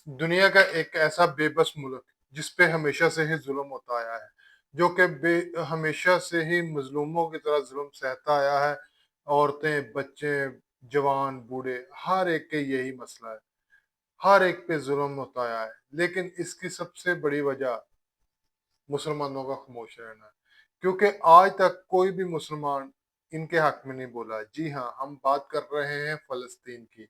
دنیا کا ایک ایسا بے بس ملک جس پہ ہمیشہ سے ہی ظلم ہوتا آیا ہے، جو کہ ہمیشہ سے ہی مظلوموں کی طرح ظلم سہتا آیا ہے۔ عورتیں، بچے، جوان، بوڑھے، ہر ایک کے یہی مسئلہ ہے، ہر ایک پہ ظلم ہوتا آیا ہے، لیکن اس کی سب سے بڑی وجہ مسلمانوں کا خاموش رہنا ہے، کیونکہ آج تک کوئی بھی مسلمان ان کے حق میں نہیں بولا ہے۔ جی ہاں، ہم بات کر رہے ہیں فلسطین کی۔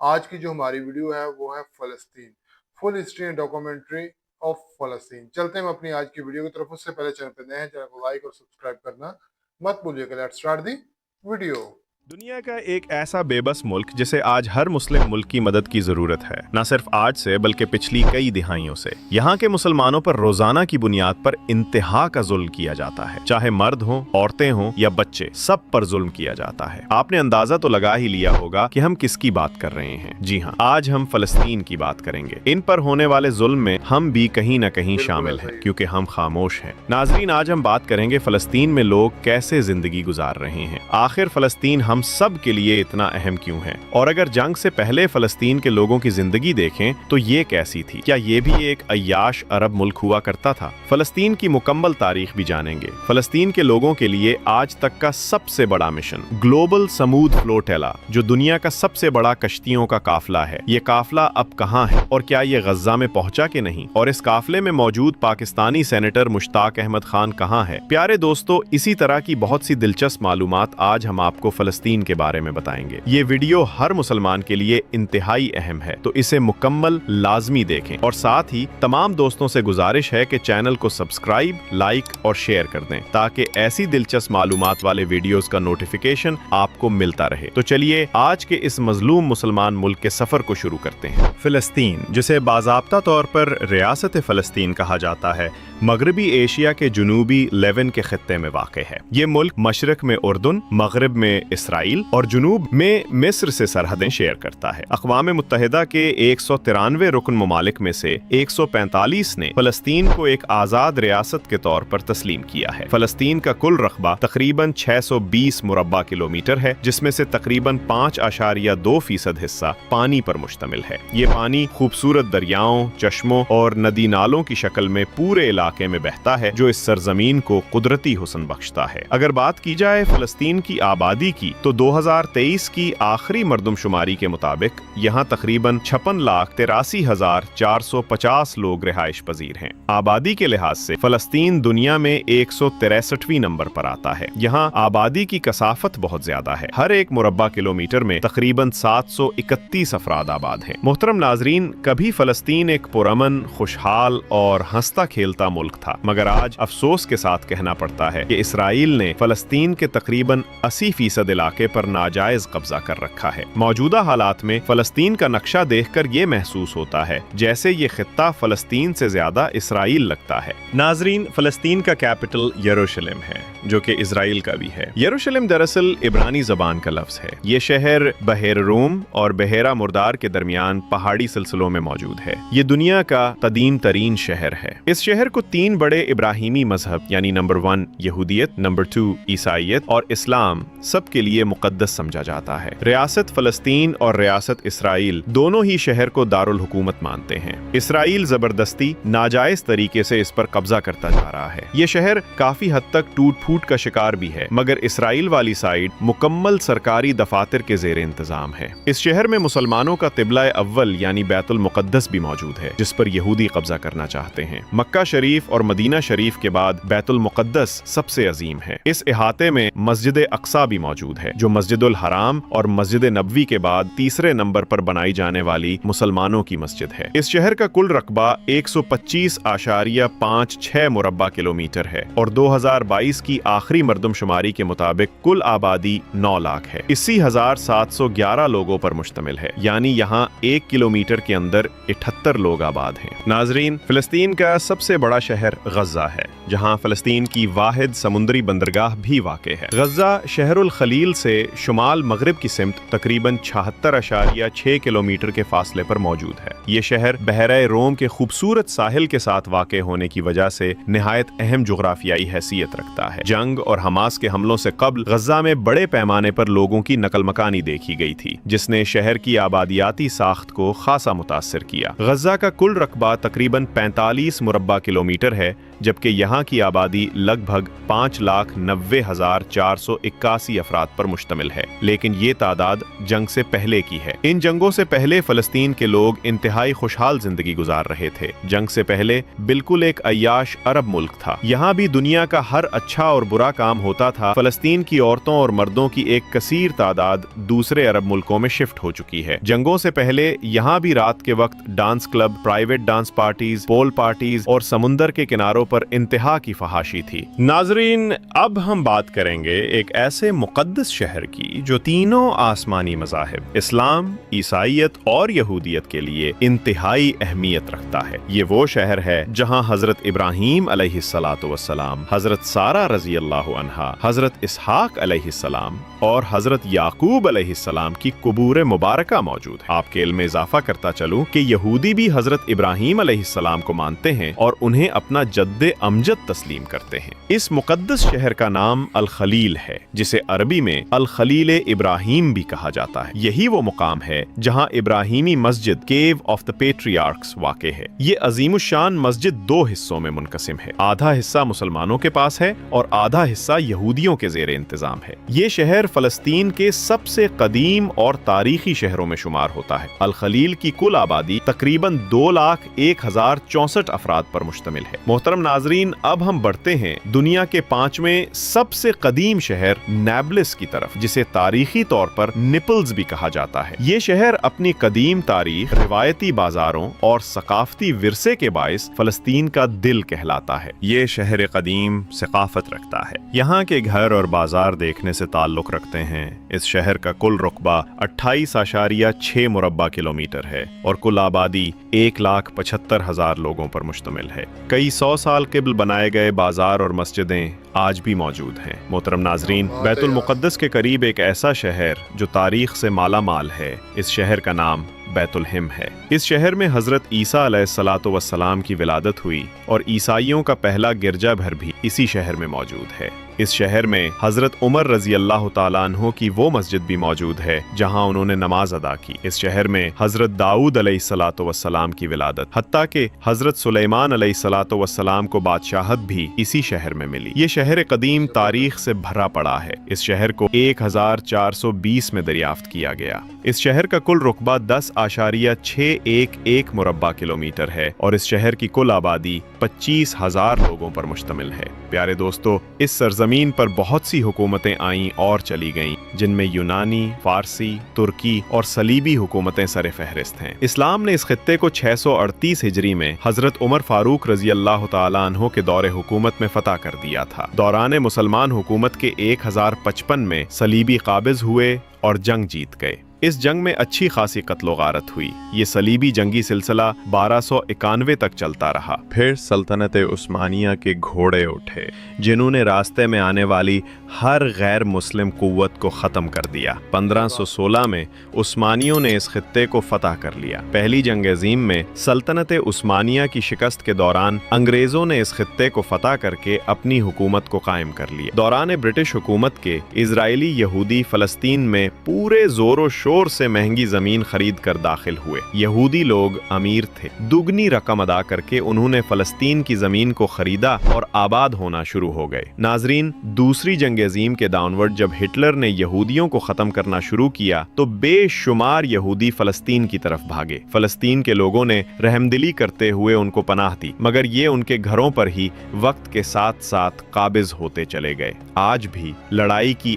آج کی جو ہماری ویڈیو ہے وہ ہے فلسطین، فل ہسٹری اینڈ ڈاکومنٹری آف فلسطین۔ چلتے ہیں ہم اپنی آج کی ویڈیو کی طرف۔ اس سے پہلے چینل پہ نئے ہیں، چینل کو لائک اور سبسکرائب کرنا مت بھولیے گا۔ Let's start the video. دنیا کا ایک ایسا بے بس ملک جسے آج ہر مسلم ملک کی مدد کی ضرورت ہے، نہ صرف آج سے بلکہ پچھلی کئی دہائیوں سے۔ یہاں کے مسلمانوں پر روزانہ کی بنیاد پر انتہا کا ظلم کیا جاتا ہے، چاہے مرد ہوں، عورتیں ہوں یا بچے، سب پر ظلم کیا جاتا ہے۔ آپ نے اندازہ تو لگا ہی لیا ہوگا کہ ہم کس کی بات کر رہے ہیں۔ جی ہاں، آج ہم فلسطین کی بات کریں گے۔ ان پر ہونے والے ظلم میں ہم بھی کہیں نہ کہیں شامل ہیں، کیونکہ ہم خاموش ہیں۔ ناظرین، آج ہم بات کریں گے فلسطین میں لوگ کیسے زندگی گزار رہے ہیں، آخر فلسطین ہم سب کے لیے اتنا اہم کیوں ہے، اور اگر جنگ سے پہلے فلسطین کے لوگوں کی زندگی دیکھیں تو یہ کیسی تھی؟ کیا یہ بھی ایک عیاش عرب ملک ہوا کرتا تھا؟ فلسطین کی مکمل تاریخ بھی جانیں گے۔ فلسطین کے لوگوں کے لیے آج تک کا سب سے بڑا مشن گلوبل سمود فلوٹیلا، جو دنیا کا سب سے بڑا کشتیوں کا قافلہ ہے، یہ قافلہ اب کہاں ہے اور کیا یہ غزہ میں پہنچا کہ نہیں؟ اور اس قافلے میں موجود پاکستانی سینیٹر مشتاق احمد خان کہاں ہے؟ پیارے دوستو، اسی طرح کی بہت سی دلچسپ معلومات آج ہم آپ کو فلسطین کے بارے میں بتائیں گے۔ یہ ویڈیو ہر مسلمان کے لیے انتہائی اہم ہے، تو اسے مکمل لازمی دیکھیں، اور ساتھ ہی تمام دوستوں سے گزارش ہے کہ چینل کو سبسکرائب، لائک اور شیئر کر دیں تاکہ ایسی دلچسپ معلومات والے ویڈیوز کا نوٹیفیکیشن آپ کو ملتا رہے۔ تو چلیے آج کے اس مظلوم مسلمان ملک کے سفر کو شروع کرتے ہیں۔ فلسطین، جسے باضابطہ طور پر ریاست فلسطین کہا جاتا ہے، مغربی ایشیا کے جنوبی لیون کے خطے میں واقع ہے۔ یہ ملک مشرق میں اردن، مغرب میں اسرائیل اور جنوب میں مصر سے سرحدیں شیئر کرتا ہے۔ اقوام متحدہ کے 193 رکن ممالک میں سے 145 نے فلسطین کو ایک آزاد ریاست کے طور پر تسلیم کیا ہے۔ فلسطین کا کل رقبہ تقریباً 620 مربع کلومیٹر ہے، جس میں سے تقریباً 5.2% حصہ پانی پر مشتمل ہے۔ یہ پانی خوبصورت دریاؤں، چشموں اور ندی نالوں کی شکل میں پورے علاقے میں بہتا ہے، جو اس سرزمین کو قدرتی حسن بخشتا ہے۔ اگر بات کی جائے فلسطین کی آبادی کی، تو 2023 کی آخری مردم شماری کے مطابق یہاں تقریباً 56,83,450 لوگ رہائش پذیر ہیں۔ آبادی کے لحاظ سے فلسطین دنیا میں 163ویں نمبر پر آتا ہے۔ یہاں آبادی کی کثافت بہت زیادہ ہے، ہر ایک مربع کلومیٹر میں تقریباً 731 افراد آباد ہیں۔ محترم ناظرین، کبھی فلسطین ایک پرامن، خوشحال اور ہنستا کھیلتا ملک تھا، مگر آج افسوس کے ساتھ کہنا پڑتا ہے کہ اسرائیل نے فلسطین کے تقریباً 80% علاقے پر ناجائز قبضہ کر رکھا ہے۔ موجودہ حالات میں فلسطین کا نقشہ دیکھ کر یہ محسوس ہوتا ہے جیسے یہ خطہ فلسطین سے زیادہ اسرائیل لگتا ہے۔ ناظرین، فلسطین کا کیپٹل یروشلم ہے، جو کہ اسرائیل کا بھی ہے۔ یروشلم دراصل عبرانی زبان کا لفظ ہے۔ یہ شہر بحیر روم اور بحیرہ مردار کے درمیان پہاڑی سلسلوں میں موجود ہے۔ یہ دنیا کا قدیم ترین شہر ہے۔ اس شہر کو 3 بڑے ابراہیمی مذہب یعنی نمبر 1 یہودیت، نمبر 2 عیسائیت اور اسلام سب کے لیے مقدس سمجھا جاتا ہے۔ ریاست فلسطین اور ریاست اسرائیل دونوں ہی شہر کو دارالحکومت مانتے ہیں۔ اسرائیل زبردستی ناجائز طریقے سے اس پر قبضہ کرتا جا رہا ہے۔ یہ شہر کافی حد تک ٹوٹ پھوٹ کا شکار بھی ہے، مگر اسرائیل والی سائیڈ مکمل سرکاری دفاتر کے زیر انتظام ہے۔ اس شہر میں مسلمانوں کا قبلہ اول یعنی بیت المقدس بھی موجود ہے، جس پر یہودی قبضہ کرنا چاہتے ہیں۔ مکہ شریف اور مدینہ شریف کے بعد بیت المقدس سب سے عظیم ہے۔ اس احاطے میں مسجد اقصی بھی موجود ہے، جو مسجد الحرام اور مسجد نبوی کے بعد تیسرے نمبر پر بنائی جانے والی مسلمانوں کی مسجد ہے۔ اس شہر کا کل رقبہ 125.56 مربع کلومیٹر ہے اور 2022 کی آخری مردم شماری کے مطابق کل آبادی 9 لاکھ ہے۔ 80,711 لوگوں پر مشتمل ہے، یعنی یہاں 1 کلومیٹر کے اندر 78 لوگ آباد ہیں۔ ناظرین، فلسطین کا سب سے بڑا شہر غزہ ہے۔ جہاں فلسطین کی واحد سمندری بندرگاہ بھی واقع ہے۔ غزہ شہر الخلیل سے شمال مغرب کی سمت تقریباً 76.6 کلومیٹر کے فاصلے پر موجود ہے۔ یہ شہر بحیرہ روم کے خوبصورت ساحل کے ساتھ واقع ہونے کی وجہ سے نہایت اہم جغرافیائی حیثیت رکھتا ہے۔ جنگ اور حماس کے حملوں سے قبل غزہ میں بڑے پیمانے پر لوگوں کی نقل مکانی دیکھی گئی تھی، جس نے شہر کی آبادیاتی ساخت کو خاصا متاثر کیا۔ غزہ کا کل رقبہ تقریباً 45 مربع کلومیٹر ہے، جبکہ یہاں کی آبادی لگ بھگ 5,90,481 افراد پر مشتمل ہے، لیکن یہ تعداد جنگ سے پہلے کی ہے۔ ان جنگوں سے پہلے فلسطین کے لوگ انتہائی خوشحال زندگی گزار رہے تھے۔ جنگ سے پہلے بالکل ایک عیاش عرب ملک تھا۔ یہاں بھی دنیا کا ہر اچھا اور برا کام ہوتا تھا۔ فلسطین کی عورتوں اور مردوں کی ایک کثیر تعداد دوسرے عرب ملکوں میں شفٹ ہو چکی ہے۔ جنگوں سے پہلے یہاں بھی رات کے وقت dance club, private dance parties, pool parties اور سمندر کے کناروں پر انتہا کی فحاشی تھی۔ ناظرین، اب ہم بات کریں گے ایک ایسے مقدس شہر کی جو تینوں آسمانی مذاہب اسلام، عیسائیت اور یہودیت کے لیے انتہائی اہمیت رکھتا ہے۔ یہ وہ شہر ہے جہاں حضرت ابراہیم علیہ السلام، حضرت سارہ رضی اللہ عنہا، حضرت اسحاق علیہ السلام اور حضرت یعقوب علیہ السلام کی قبور مبارکہ موجود ہے۔ آپ کے علم میں اضافہ کرتا چلوں کہ یہودی بھی حضرت ابراہیم علیہ السلام کو مانتے ہیں اور انہیں اپنا جد امجد تسلیم کرتے ہیں۔ اس مقدس شہر کا نام الخلیل ہے، جسے عربی میں الخلیل ابراہیم بھی کہا جاتا ہے۔ یہی وہ مقام ہے جہاں ابراہیمی مسجد کیو آف دا پیٹریارکس واقع ہے۔ یہ عظیم الشان مسجد دو حصوں میں منقسم ہے، آدھا حصہ مسلمانوں کے پاس ہے اور آدھا حصہ یہودیوں کے زیر انتظام ہے۔ یہ شہر فلسطین کے سب سے قدیم اور تاریخی شہروں میں شمار ہوتا ہے۔ الخلیل کی کل آبادی تقریباً 2,01,064 افراد پر مشتمل ہے۔ محترم ناظرین، اب ہم بڑھتے ہیں دنیا کے 5ویں سب سے قدیم شہر نیبلس کی طرف، جسے تاریخی طور پر نپلز بھی کہا جاتا ہے۔ یہ شہر اپنی قدیم تاریخ، روایتی بازاروں اور ثقافتی ورثے کے باعث فلسطین کا دل کہلاتا ہے۔ یہ شہر قدیم ثقافت رکھتا ہے۔ یہاں کے گھر اور بازار دیکھنے سے تعلق رکھتے ہیں۔ اس شہر کا کل رقبہ 28.6 مربع کلومیٹر ہے اور کل آبادی 1,75,000 لوگوں پر مشتمل ہے۔ کئی 100 سال قبل بنائے گئے بازار اور مسجدیں آج بھی موجود ہیں۔ محترم ناظرین، بیت المقدس کے قریب ایک ایسا شہر جو تاریخ سے مالا مال ہے، اس شہر کا نام بیت الحم ہے۔ اس شہر میں حضرت عیسیٰ علیہ السلام کی ولادت ہوئی اور عیسائیوں کا پہلا گرجا گھر بھی اسی شہر میں موجود ہے۔ اس شہر میں حضرت عمر رضی اللہ تعالیٰ عنہ کی وہ مسجد بھی موجود ہے جہاں انہوں نے نماز ادا کی۔ اس شہر میں حضرت داؤد علیہ السلام کی ولادت، حتیٰ کہ حضرت سلیمان علیہ السلام کو بادشاہت بھی اسی شہر میں ملی۔ یہ شہر قدیم تاریخ سے بھرا پڑا ہے۔ اس شہر کو 1420 میں دریافت کیا گیا۔ اس شہر کا کل رقبہ 10.611 مربع کلومیٹر ہے اور اس شہر کی کل آبادی 25,000 لوگوں پر مشتمل ہے۔ پیارے دوستو، اس سرزمین پر بہت سی حکومتیں آئیں اور چلی گئیں، جن میں یونانی، فارسی، ترکی اور صلیبی حکومتیں سر فہرست ہیں۔ اسلام نے اس خطے کو 638 ہجری میں حضرت عمر فاروق رضی اللہ تعالیٰ عنہ کے دور حکومت میں فتح کر دیا تھا۔ دوران مسلمان حکومت کے 1055 میں صلیبی قابض ہوئے اور جنگ جیت گئے۔ اس جنگ میں اچھی خاصی قتل و غارت ہوئی۔ یہ صلیبی جنگی سلسلہ 1291 تک چلتا رہا۔ پھر سلطنت عثمانیہ کے گھوڑے اٹھے، جنہوں نے راستے میں آنے والی ہر غیر مسلم قوت کو ختم کر دیا۔ 1516 میں عثمانیوں نے اس خطے کو فتح کر لیا۔ پہلی جنگ عظیم میں سلطنت عثمانیہ کی شکست کے دوران انگریزوں نے اس خطے کو فتح کر کے اپنی حکومت کو قائم کر لیا۔ دوران برٹش حکومت کے اسرائیلی یہودی فلسطین میں پورے زور و شور سے مہنگی زمین خرید کر داخل ہوئے۔ یہودی لوگ امیر تھے، دگنی رقم ادا کر کے انہوں نے فلسطین کی زمین کو خریدا اور آباد ہونا شروع ہو گئے۔ ناظرین، دوسری جنگ عظیم کے داؤنورڈ جب ہٹلر نے یہودیوں کو ختم کرنا شروع کیا تو بے شمار یہودی فلسطین کی طرف بھاگے۔ فلسطین کے لوگوں نے رحمدلی کرتے ہوئے ان کو پناہ دی، مگر یہ ان کے گھروں پر ہی وقت کے ساتھ ساتھ قابض ہوتے چلے گئے۔ آج بھی لڑائی کی